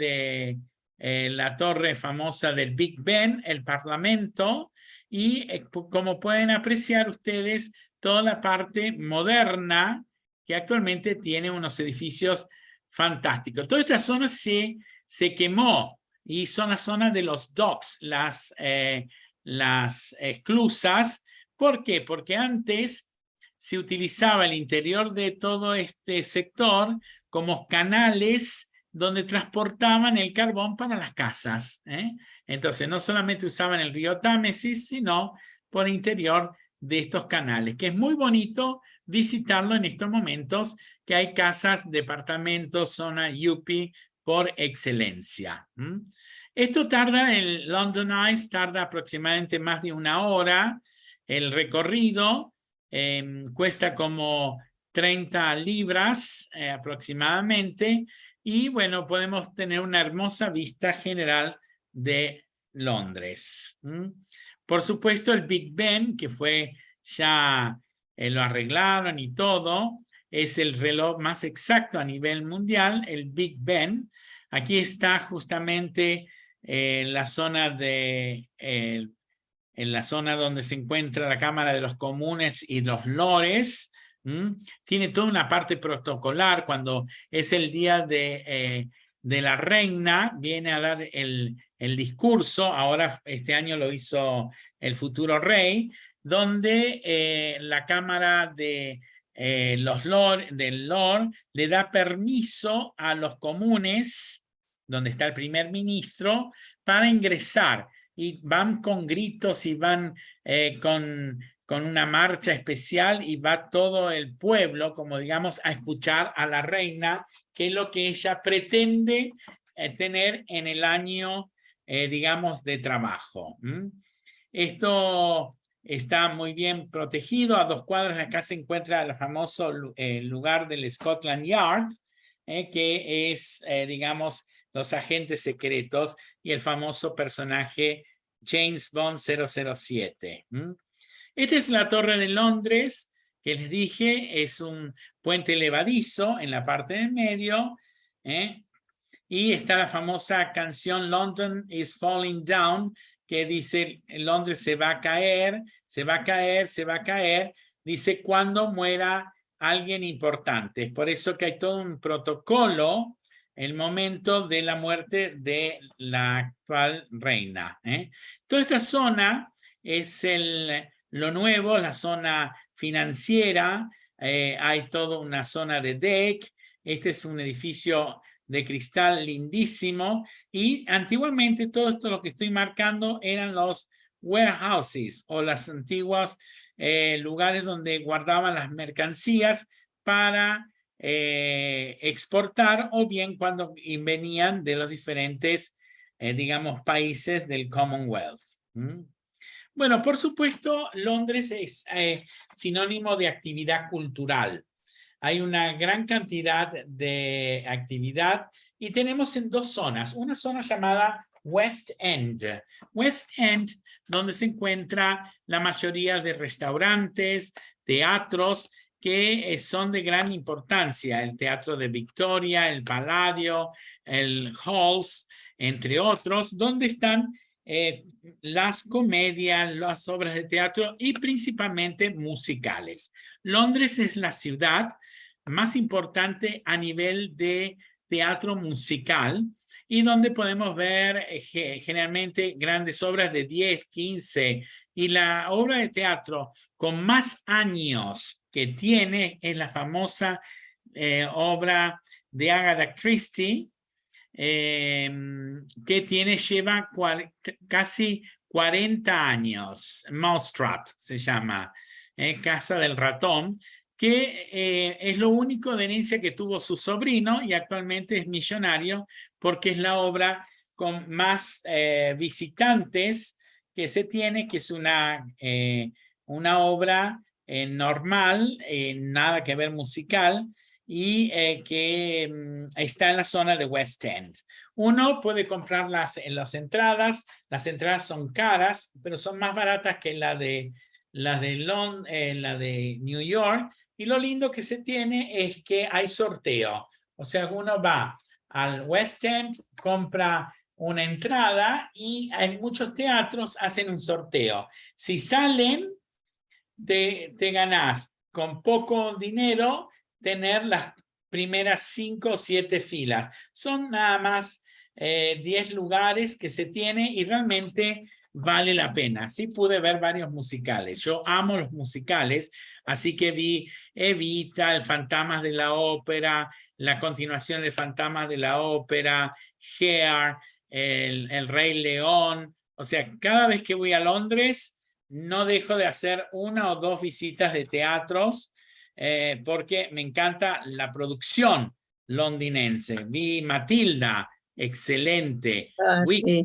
famosa del Big Ben, el Parlamento, y como pueden apreciar ustedes, toda la parte moderna que actualmente tiene unos edificios fantásticos. Toda esta zona se quemó y son las zonas de los docks, las esclusas. ¿Por qué? Porque antes se utilizaba el interior de todo este sector como canales donde transportaban el carbón para las casas. Entonces, no solamente usaban el río Támesis, sino por interior de estos canales, que es muy bonito visitarlo en estos momentos, que hay casas, departamentos, zona yuppie por excelencia. Esto tarda, el London Eye tarda aproximadamente más de 1 hora. El recorrido cuesta como 30 libras aproximadamente. Y bueno, podemos tener una hermosa vista general de Londres. Por supuesto, el Big Ben, que fue ya lo arreglaron y todo, es el reloj más exacto a nivel mundial, el Big Ben. Aquí está justamente la zona en la zona donde se encuentra la Cámara de los Comunes y los Lores. Tiene toda una parte protocolar. Cuando es el día de la reina, viene a dar el discurso. Ahora este año lo hizo el futuro rey, donde la Cámara del Lord le da permiso a los comunes, donde está el primer ministro, para ingresar. Y van con gritos y van con una marcha especial y va todo el pueblo, como digamos, a escuchar a la reina, que es lo que ella pretende tener en el año, digamos, de trabajo. Esto está muy bien protegido. A 2 cuadras de acá se encuentra el famoso lugar del Scotland Yard, que es, digamos, los agentes secretos y el famoso personaje James Bond 007. Esta es la Torre de Londres, que les dije, es un puente levadizo en la parte del medio, y está la famosa canción London is Falling Down, que dice Londres se va a caer, se va a caer, se va a caer, dice cuando muera alguien importante. Es por eso que hay todo un protocolo el momento de la muerte de la actual reina. Toda esta zona es lo nuevo, la zona financiera. Hay toda una zona de deck. Este es un edificio de cristal lindísimo. Y antiguamente todo esto lo que estoy marcando eran los warehouses o las antiguas lugares donde guardaban las mercancías para exportar, o bien cuando venían de los diferentes, digamos, países del Commonwealth. Bueno, por supuesto, Londres es sinónimo de actividad cultural. Hay una gran cantidad de actividad y tenemos en dos zonas. Una zona llamada West End. West End, donde se encuentra la mayoría de restaurantes, teatros, que son de gran importancia. El Teatro de Victoria, el Palladio, el Halls, entre otros, donde están las comedias, las obras de teatro y principalmente musicales. Londres es la ciudad más importante a nivel de teatro musical y donde podemos ver generalmente grandes obras de 10, 15, y la obra de teatro con más años que tiene es la famosa obra de Agatha Christie, que lleva casi 40 años. Mousetrap se llama, Casa del Ratón, que es lo único de herencia que tuvo su sobrino y actualmente es millonario porque es la obra con más visitantes que se tiene, que es una obra normal, nada que ver musical, y que está en la zona de West End. Uno puede comprar las entradas. Las entradas son caras, pero son más baratas que la de New York. Y lo lindo que se tiene es que hay sorteo. O sea, uno va al West End, compra una entrada y en muchos teatros hacen un sorteo. Si salen, te ganás con poco dinero tener las primeras 5 o 7 filas. Son nada más 10 lugares que se tiene y realmente vale la pena. Sí pude ver varios musicales. Yo amo los musicales, así que vi Evita, el Fantasmas de la Ópera, la continuación de Fantasmas de la Ópera, Hair, el Rey León. O sea, cada vez que voy a Londres, no dejo de hacer 1 o 2 visitas de teatros porque me encanta la producción londinense. Vi Matilda, excelente. Sí.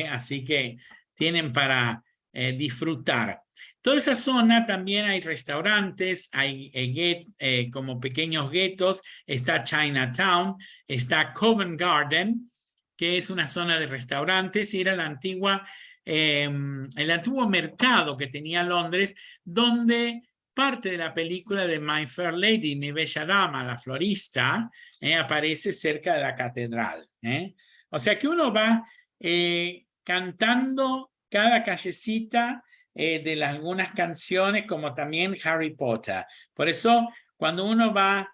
Así que tienen para disfrutar. Toda esa zona también hay restaurantes, hay como pequeños guetos. Está Chinatown, está Covent Garden, que es una zona de restaurantes, y era la antigua, el antiguo mercado que tenía Londres, donde parte de la película de My Fair Lady, Mi Bella Dama, la florista, aparece cerca de la catedral. O sea que uno va cantando cada callecita de algunas canciones, como también Harry Potter. Por eso, cuando uno va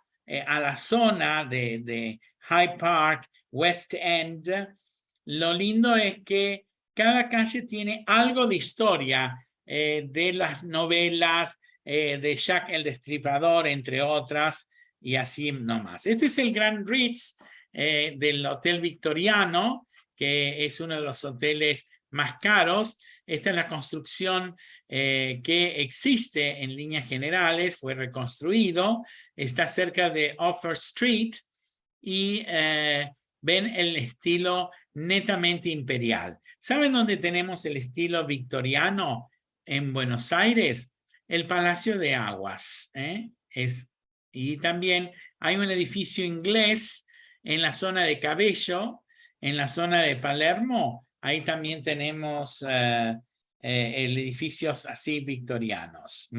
a la zona de Hyde Park, West End, lo lindo es que cada calle tiene algo de historia de las novelas de Jack el Destripador, entre otras, y así nomás. Este es el Grand Ritz del Hotel Victoriano, que es uno de los hoteles más caros. Esta es la construcción que existe en líneas generales, fue reconstruido, está cerca de Oxford Street y ven el estilo netamente imperial. ¿Saben dónde tenemos el estilo victoriano? En Buenos Aires, el Palacio de Aguas. Y también hay un edificio inglés en la zona de Cabello, en la zona de Palermo. Ahí también tenemos edificios así victorianos.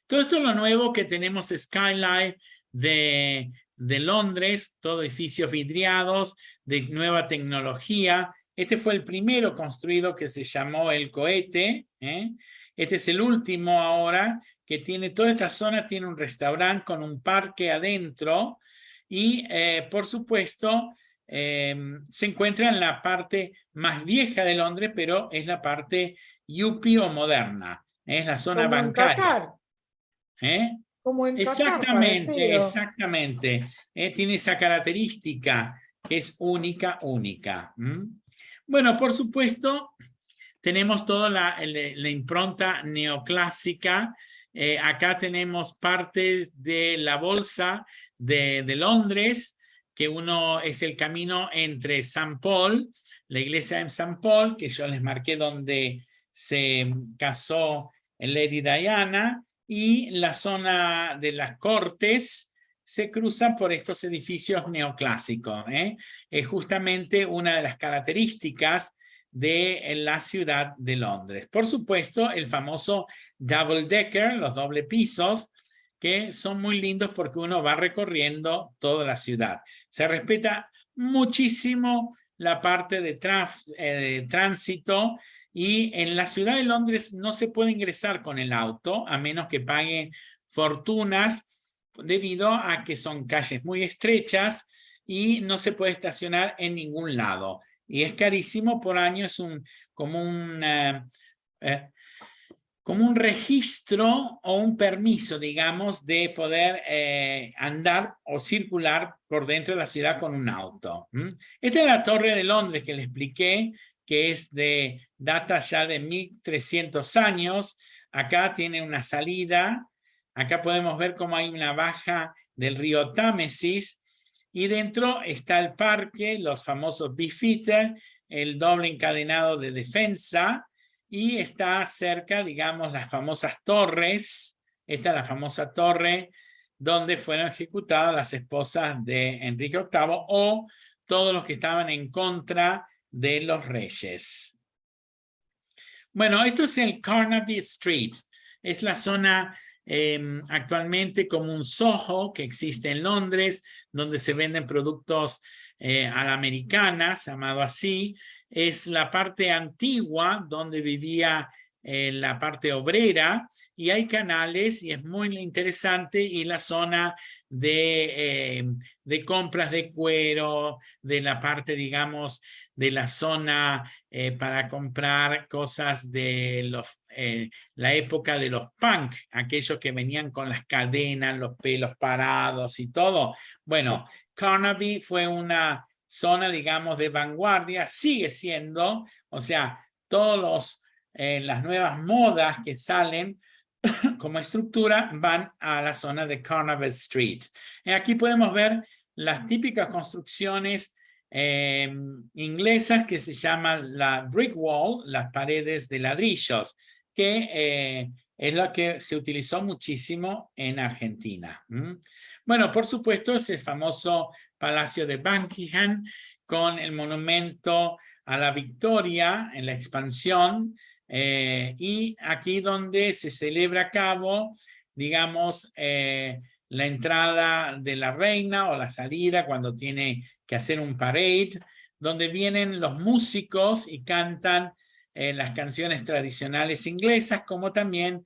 Todo esto es lo nuevo que tenemos. Skyline de Londres, todo edificios vidriados de nueva tecnología. Este fue el primero construido, que se llamó el cohete. Este es el último ahora, que tiene toda esta zona, tiene un restaurante con un parque adentro y, por supuesto, se encuentra en la parte más vieja de Londres, pero es la parte yuppie o moderna, es la zona Como en bancaria. Qatar, ¿Eh? como en Qatar, Exactamente, parecido. exactamente. Tiene esa característica que es única, única. Bueno, por supuesto, tenemos toda la impronta neoclásica. Acá tenemos parte de la bolsa de Londres, que uno es el camino entre St. Paul, la iglesia de St. Paul, que yo les marqué donde se casó Lady Diana, y la zona de las Cortes se cruza por estos edificios neoclásicos. Es justamente una de las características de la ciudad de Londres. Por supuesto, el famoso double decker, los doble pisos, que son muy lindos porque uno va recorriendo toda la ciudad. Se respeta muchísimo la parte de tránsito, y en la ciudad de Londres no se puede ingresar con el auto a menos que paguen fortunas, debido a que son calles muy estrechas y no se puede estacionar en ningún lado. Y es carísimo por año, es como un registro o un permiso, digamos, de poder andar o circular por dentro de la ciudad con un auto. Esta es la Torre de Londres que le expliqué, que data ya de 1300 años. Acá tiene una salida. Acá podemos ver cómo hay una baja del río Támesis. Y dentro está el parque, los famosos Beefeater, el doble encadenado de defensa. Y está cerca, digamos, las famosas torres. Esta es la famosa torre donde fueron ejecutadas las esposas de Enrique VIII o todos los que estaban en contra de los reyes. Bueno, esto es el Carnaby Street. Es la zona actualmente como un Soho que existe en Londres, donde se venden productos a la americana, llamado así. Es la parte antigua donde vivía la parte obrera, y hay canales y es muy interesante, y la zona de compras de cuero, de la parte, digamos, de la zona para comprar cosas de la época de los punk, aquellos que venían con las cadenas, los pelos parados y todo. Bueno, Carnaby fue una zona, digamos, de vanguardia, sigue siendo, o sea, todos las nuevas modas que salen como estructura van a la zona de Carnaby Street. Aquí podemos ver las típicas construcciones inglesas que se llaman la brick wall, las paredes de ladrillos, que es lo que se utilizó muchísimo en Argentina. Bueno, por supuesto, es el famoso Palacio de Buckingham con el monumento a la Victoria en la expansión, y aquí donde se celebra a cabo, digamos, la entrada de la reina o la salida cuando tiene que hacer un parade, donde vienen los músicos y cantan las canciones tradicionales inglesas, como también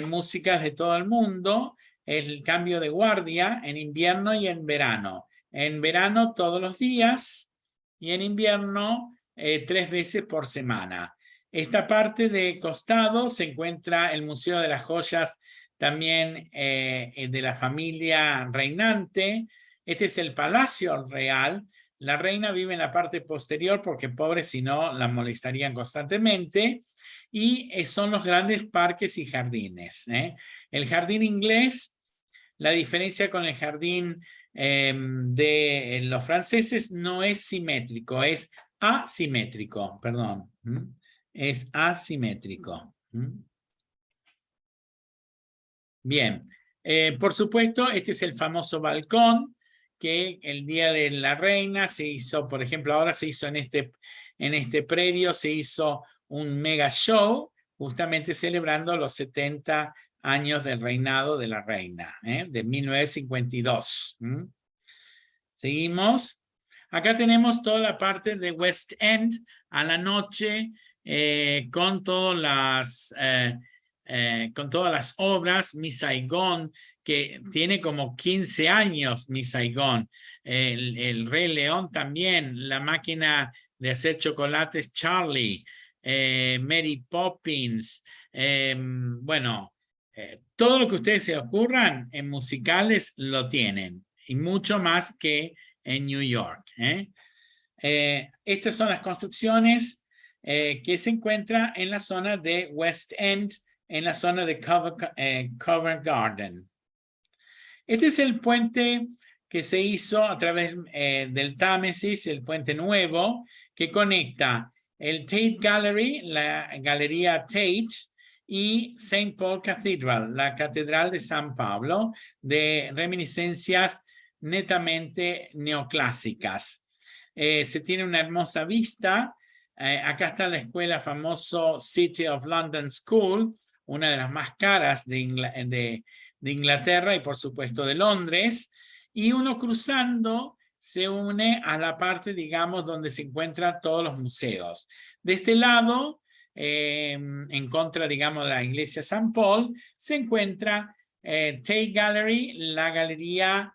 músicas de todo el mundo. El cambio de guardia en invierno y en verano. En verano todos los días, y en invierno 3 veces por semana. Esta parte de costado se encuentra el Museo de las Joyas, también de la familia reinante. Este es el Palacio Real. La reina vive en la parte posterior porque, pobre, si no la molestarían constantemente. Y son los grandes parques y jardines. El jardín inglés, la diferencia con el jardín de los franceses, no es simétrico, es asimétrico, perdón. Es asimétrico. Bien, por supuesto, este es el famoso balcón que el día de la reina se hizo, por ejemplo, ahora se hizo en este predio, se hizo un mega show, justamente celebrando los 70 años del reinado de la reina, de 1952. Seguimos. Acá tenemos toda la parte de West End a la noche, con todas con todas las obras, Miss Saigon, que tiene como 15 años, Miss Saigon, el Rey León también, La máquina de hacer chocolates, Charlie, Mary Poppins, bueno, todo lo que ustedes se ocurran en musicales lo tienen, y mucho más que en New York. Estas son las construcciones que se encuentran en la zona de West End, en la zona de Covent Garden. Este es el puente que se hizo a través del Támesis, el puente nuevo, que conecta el Tate Gallery, la galería Tate, y St. Paul Cathedral, la Catedral de San Pablo, de reminiscencias netamente neoclásicas. Se tiene una hermosa vista. Acá está la escuela famoso City of London School, una de las más caras de Inglaterra y por supuesto de Londres, y uno cruzando se une a la parte, digamos, donde se encuentran todos los museos. De este lado, en contra, digamos, de la iglesia San Paul, se encuentra Tate Gallery, la galería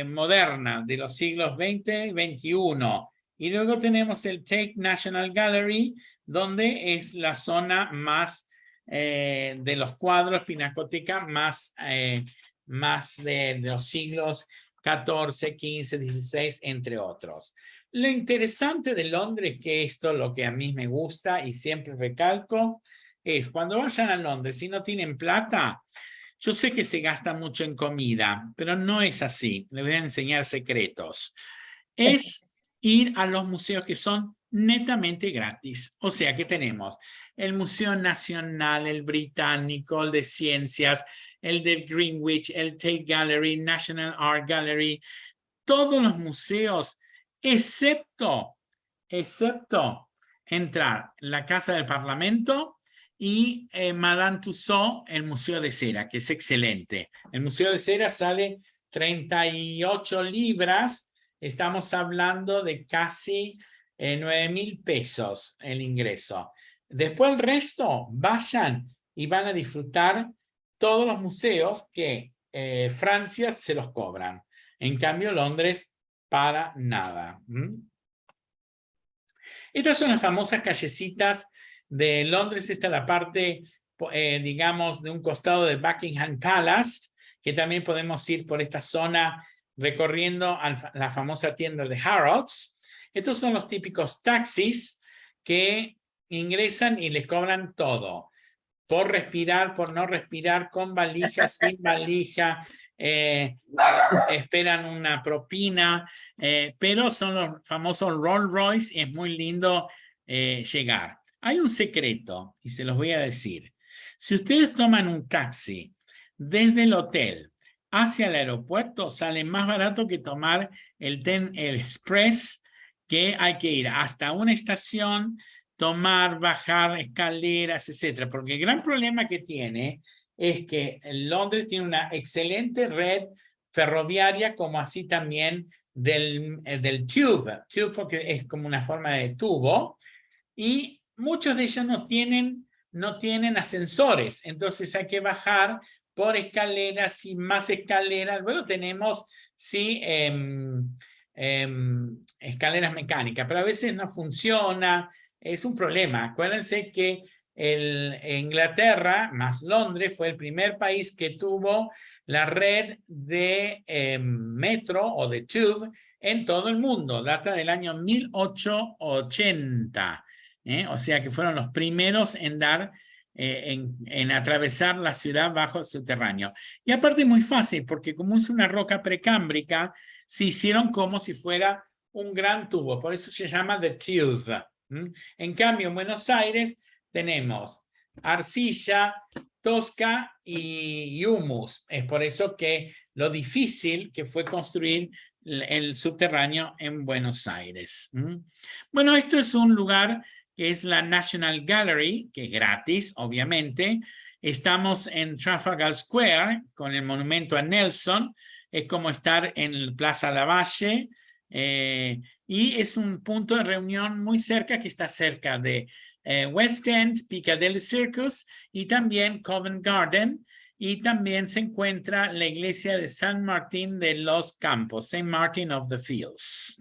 moderna de los siglos XX y XXI. Y luego tenemos el Tate National Gallery, donde es la zona más de los cuadros, pinacoteca más de los siglos XIV, XV, XVI, entre otros. Lo interesante de Londres, que esto lo que a mí me gusta y siempre recalco, es cuando vayan a Londres, si no tienen plata, yo sé que se gasta mucho en comida, pero no es así. Les voy a enseñar secretos. Es ir a los museos que son netamente gratis. O sea que tenemos el Museo Nacional, el Británico, el de Ciencias, el del Greenwich, el Tate Gallery, National Art Gallery, todos los museos, excepto entrar la Casa del Parlamento y Madame Tussauds, el Museo de Cera, que es excelente. El Museo de Cera sale 38 libras, estamos hablando de casi 9.000 pesos el ingreso. Después el resto, vayan y van a disfrutar todos los museos que Francia se los cobran. En cambio, Londres, para nada. Estas son las famosas callecitas de Londres. Esta es la parte, digamos, de un costado de Buckingham Palace, que también podemos ir por esta zona recorriendo a la famosa tienda de Harrods. Estos son los típicos taxis que ingresan y les cobran todo. Por respirar, por no respirar, con valija, sin valija, esperan una propina, pero son los famosos Rolls Royce y es muy lindo llegar. Hay un secreto y se los voy a decir. Si ustedes toman un taxi desde el hotel hacia el aeropuerto, sale más barato que tomar el Express, que hay que ir hasta una estación, tomar, bajar escaleras, etcétera. Porque el gran problema que tiene es que Londres tiene una excelente red ferroviaria, como así también del tube porque es como una forma de tubo, y muchos de ellos no tienen ascensores, entonces hay que bajar por escaleras y más escaleras. Luego tenemos, sí, escaleras mecánicas, pero a veces no funciona. Es un problema. Acuérdense que Inglaterra, más Londres, fue el primer país que tuvo la red de metro o de tube en todo el mundo. Data del año 1880. O sea que fueron los primeros en dar, en atravesar la ciudad bajo el subterráneo. Y aparte es muy fácil, porque como es una roca precámbrica, se hicieron como si fuera un gran tubo. Por eso se llama the tube. En cambio, en Buenos Aires tenemos arcilla, tosca y humus. Es por eso que lo difícil que fue construir el subterráneo en Buenos Aires. Bueno, esto es un lugar que es la National Gallery, que es gratis, obviamente. Estamos en Trafalgar Square con el monumento a Nelson. Es como estar en Plaza Lavalle. Y es un punto de reunión muy cerca, que está cerca de West End, Piccadilly Circus y también Covent Garden. Y también se encuentra la iglesia de San Martín de los Campos, St. Martin of the Fields.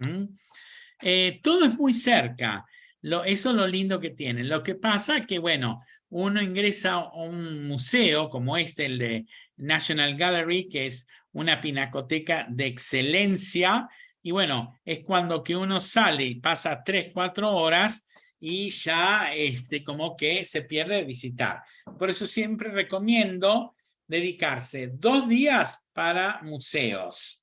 Todo es muy cerca. Eso es lo lindo que tiene. Lo que pasa es que, bueno, uno ingresa a un museo como el de National Gallery, que es una pinacoteca de excelencia. Y bueno, es cuando que uno sale y pasa 3, 4 horas y ya como que se pierde de visitar. Por eso siempre recomiendo dedicarse 2 días para museos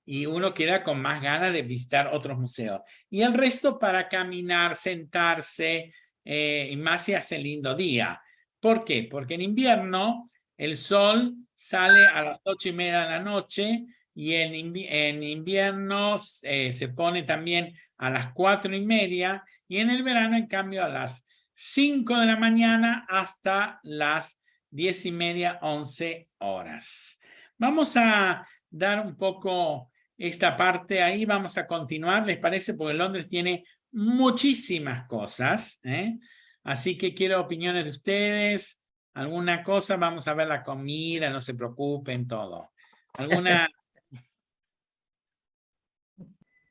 y uno queda con más ganas de visitar otros museos y el resto para caminar, sentarse y más si hace lindo día. ¿Por qué? Porque en invierno el sol sale a las 8:30 de la noche y en invierno se pone también a las 4:30 y en el verano en cambio a las 5 de la mañana hasta las 10:30, 11 horas. Vamos a dar un poco esta parte ahí, vamos a continuar, ¿les parece? Porque Londres tiene muchísimas cosas, así que quiero opiniones de ustedes, alguna cosa, vamos a ver la comida, no se preocupen, todo. ¿Alguna?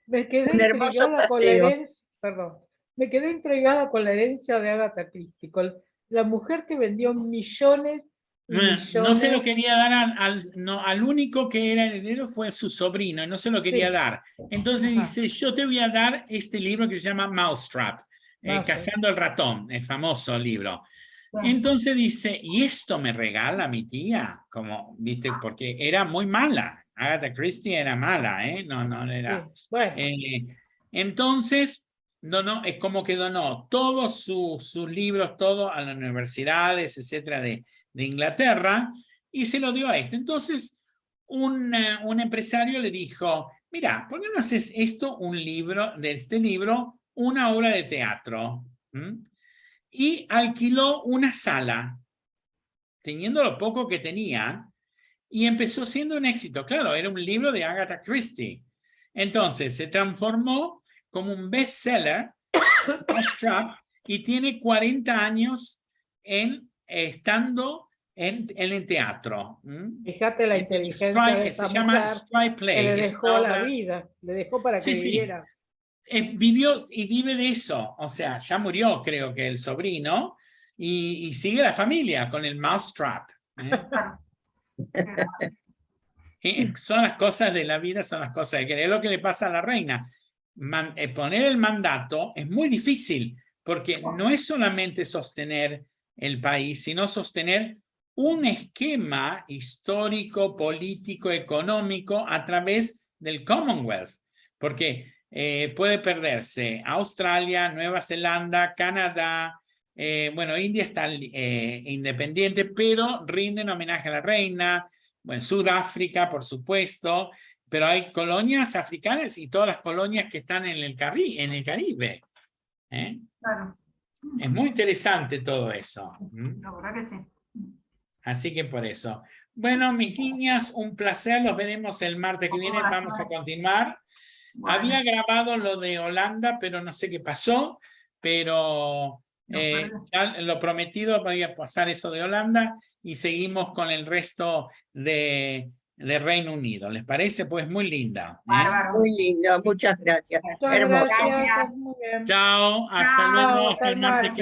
Me quedé Un hermoso intrigada con la paseo. herencia, perdón, me quedé intrigada con la herencia de Agatha Christie, con la mujer que vendió millones y millones. No se lo quería dar al único que era heredero fue su sobrino, y no se lo quería dar. Entonces dice, yo te voy a dar este libro que se llama Mousetrap, Cazando el ratón, el famoso libro. Entonces dice, ¿y esto me regala mi tía? Como, viste, porque era muy mala. Agatha Christie era mala, no era. Sí, bueno. Entonces, es como que donó todos sus libros, todo a las universidades, etcétera, de Inglaterra, y se lo dio a esto. Entonces, un empresario le dijo, mira, ¿por qué no haces de este libro, una obra de teatro? Y alquiló una sala, teniendo lo poco que tenía, y empezó siendo un éxito. Claro, era un libro de Agatha Christie. Entonces, se transformó como un bestseller, Mousetrap, y tiene 40 años estando en el teatro. Fíjate la inteligencia de esa se llama mujer Strike Play. que le dejó la vida, le dejó para que viviera. Vivió y vive de eso, o sea, ya murió creo que el sobrino y sigue la familia con el Mousetrap. Son las cosas de la vida, son las cosas de que es lo que le pasa a la reina. Poner el mandato es muy difícil porque no es solamente sostener el país, sino sostener un esquema histórico, político, económico a través del Commonwealth, porque puede perderse Australia, Nueva Zelanda, Canadá, bueno, India está independiente, pero rinden homenaje a la reina, bueno, Sudáfrica, por supuesto, pero hay colonias africanas y todas las colonias que están en el Caribe. Claro. Es muy interesante todo eso. La verdad que sí. Así que por eso. Bueno, mis niñas, un placer. Los veremos el martes que viene. Vamos a continuar. Bueno. Había grabado lo de Holanda, pero no sé qué pasó. Pero ya lo prometido, voy a pasar eso de Holanda y seguimos con el resto de Reino Unido. ¿Les parece? Pues muy linda. Muy lindo, muchas gracias. Muchas hermoso. Gracias. Muy bien. Chao, hasta luego, hasta el martes que